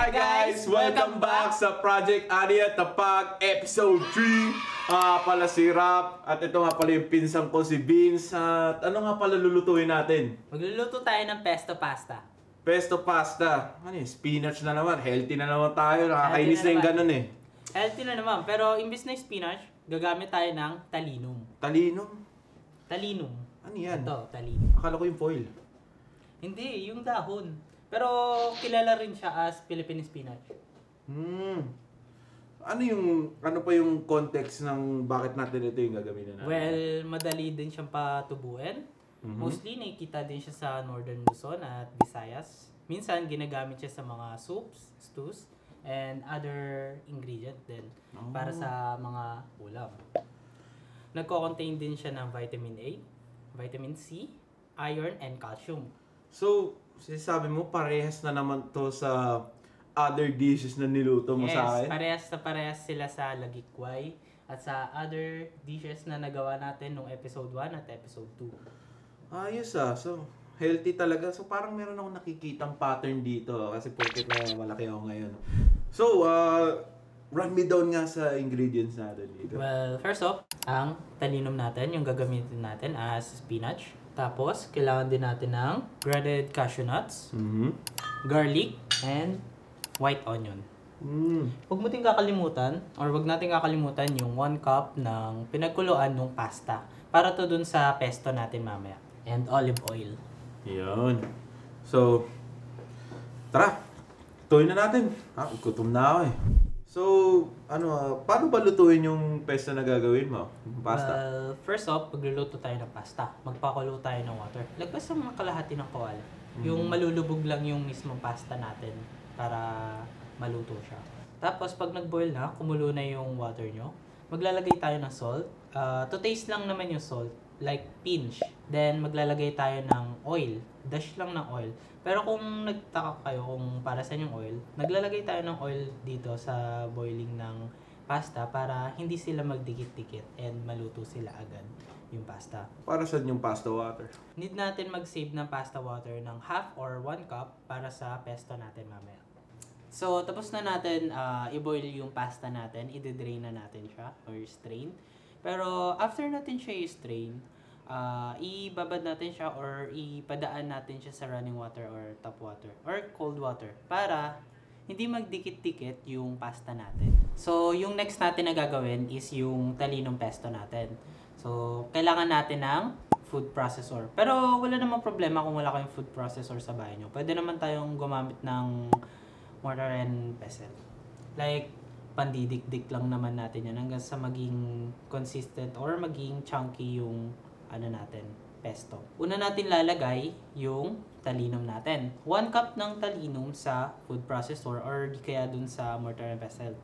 Hi guys! Welcome back sa Project Aria Tapag Episode 3. Pala si Rap at ito nga pala yung pinsang ko si Vince. At ano nga pala lulutuin natin? Magluluto tayo ng pesto pasta. Pesto pasta. Ano yun? Spinach na naman. Healthy na naman tayo. Nakakainis na yung ganun eh. Healthy na naman. Pero imbis na spinach, gagamit tayo ng talinum. Talinum? Talinum. Ano yan? Ito, talinum. Akala ko yung foil. Hindi, yung dahon. Pero kilala rin siya as Philippine spinach. Ano pa yung context ng bakit natin ito yung gagamitin natin? Well, madali din siyang patubuin. Mostly nakikita din siya sa Northern Luzon at Visayas. Minsan ginagamit siya sa mga soups, stews, and other ingredient din para sa mga ulam. Nagko-contain din siya ng vitamin A, vitamin C, iron, and calcium. So, sabi mo parehas na naman to sa other dishes na niluto mo sa akin? Yes, parehas sila sa lagikway at sa other dishes na nagawa natin nung episode 1 at episode 2. Ayos So, healthy talaga. So, parang meron akong nakikitang pattern dito kasi porket na malaki ako ngayon. So, run me down nga sa ingredients natin dito. Well, first off, ang talinum natin, yung gagamitin natin as spinach. Tapos, kailangan din natin ng grated cashew nuts, garlic, and white onion. Huwag mo din kakalimutan, or wag natin kakalimutan yung 1 cup ng pinagkuluan ng pasta. Para to dun sa pesto natin mamaya. And olive oil. Yun. So, tara. Tuloy na natin. Gutom na ako eh. So, paano ba lutuin yung pesto na gagawin mo? Yung pasta? Well, first off, pagluluto tayo ng pasta. Magpakulo tayo ng water. Lagpas sa mga kalahati ng kawali. Yung malulubog lang yung mismong pasta natin para maluto siya. Tapos, pag nag-boil na, kumulo na yung water nyo, maglalagay tayo ng salt. To taste lang naman yung salt, like pinch. Then, maglalagay tayo ng oil. Dash lang ng oil. Pero kung nagtaka kayo kung para saan yung oil, naglalagay tayo ng oil dito sa boiling ng pasta para hindi sila magdikit-dikit and maluto sila agad yung pasta. Para saan yung pasta water? Need natin mag-save ng pasta water ng half or 1 cup para sa pesto natin mamaya. So, tapos na natin i-boil yung pasta natin, i-drain na natin siya or strain. Pero after natin siya i-strain, ibabad natin siya or ipadaan natin siya sa running water or tap water or cold water para hindi magdikit-dikit yung pasta natin. So, yung next natin na gagawin is yung talinong pesto natin. So, kailangan natin ng food processor. Pero wala namang problema kung wala kayong food processor sa bahay nyo. Pwede naman tayong gumamit ng mortar and pestle. Like, pandidikdik lang naman natin yan hanggang sa maging consistent or maging chunky yung natin, pesto. Una natin lalagay yung talinum natin. 1 cup ng talinum sa food processor or di kaya dun sa mortar and pestle.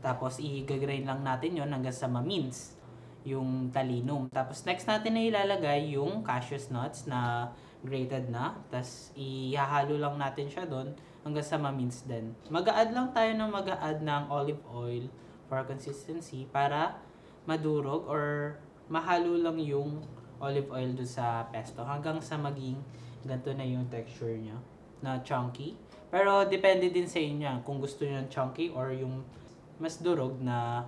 Tapos i-grind lang natin yon hanggang sa ma-mince yung talinum. Tapos next natin na ilalagay yung cashew nuts na grated na. Tapos ihahalo lang natin siya doon hanggang sa ma-mince din. Mag-a-add lang tayo ng olive oil for consistency para madurog or mahalo lang yung olive oil doon sa pesto hanggang sa maging ganito na yung texture niya na chunky. Pero depende din sa inyo kung gusto niyo ng chunky or yung mas durog na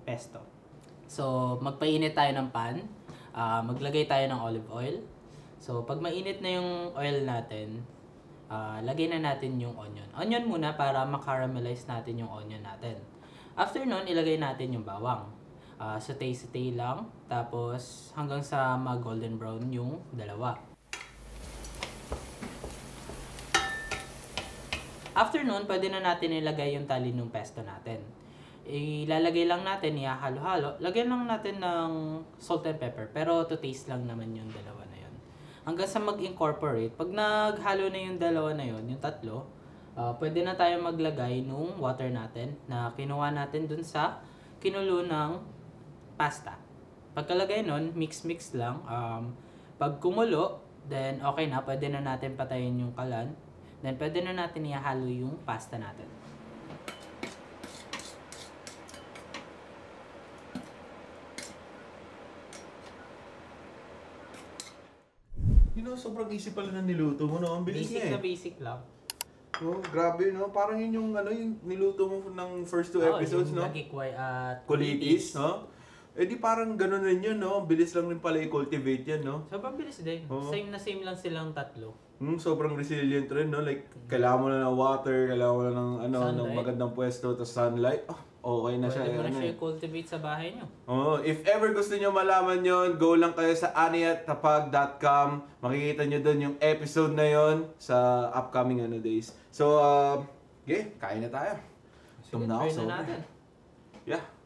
pesto. So, magpainit tayo ng pan. Maglagay tayo ng olive oil. So, pag mainit na yung oil natin, lagay na natin yung onion. Onion muna para makaramelize natin yung onion natin. After nun, ilagay natin yung bawang. Saute lang. Tapos, hanggang sa mag-golden brown yung dalawa. After nun, pwede na natin ilagay yung talinum pesto natin. Ilalagay lang natin, ihahalo-halo. Lagyan lang natin ng salt and pepper. Pero to taste lang naman yung dalawa na yun. Hanggang sa mag-incorporate. Pag naghalo na yung dalawa na yun, yung tatlo, pwede na tayo maglagay nung water natin na kinuha natin dun sa kinulo ng pasta. Pagkalagay nun, mix lang. Pag kumulo, then okay na. Pwede na natin patayin yung kalan. Then pwede na natin ihalo yung pasta natin. Sobrang easy pala na niluto mo, no? Ang bilis Basic niya na basic lang. Oh, grabe, no? Parang yun yung, yung niluto mo ng first 2 episodes, yung no? Lagikway at Kulitis, no? Eh di parang ganun rin yun, no? Bilis lang rin pala i-cultivate yan, no? Sobrang bilis din. Oo. Same na same lang silang tatlo. Sobrang resilient rin, no? Like, kailangan mo na ng water, kailangan mo na ng, ng Sunlight. magandang pwesto, tapos sunlight. Oh, okay na siya. Pwede mo na ano siya eh. i-cultivate sa bahay nyo. Oh, if ever gusto nyo malaman yon, go lang kayo sa aniattapag.com. Makikita nyo doon yung episode na yon sa upcoming days. So, okay, kain na tayo. Sige, Tumnaw, try so. na natin. Yeah.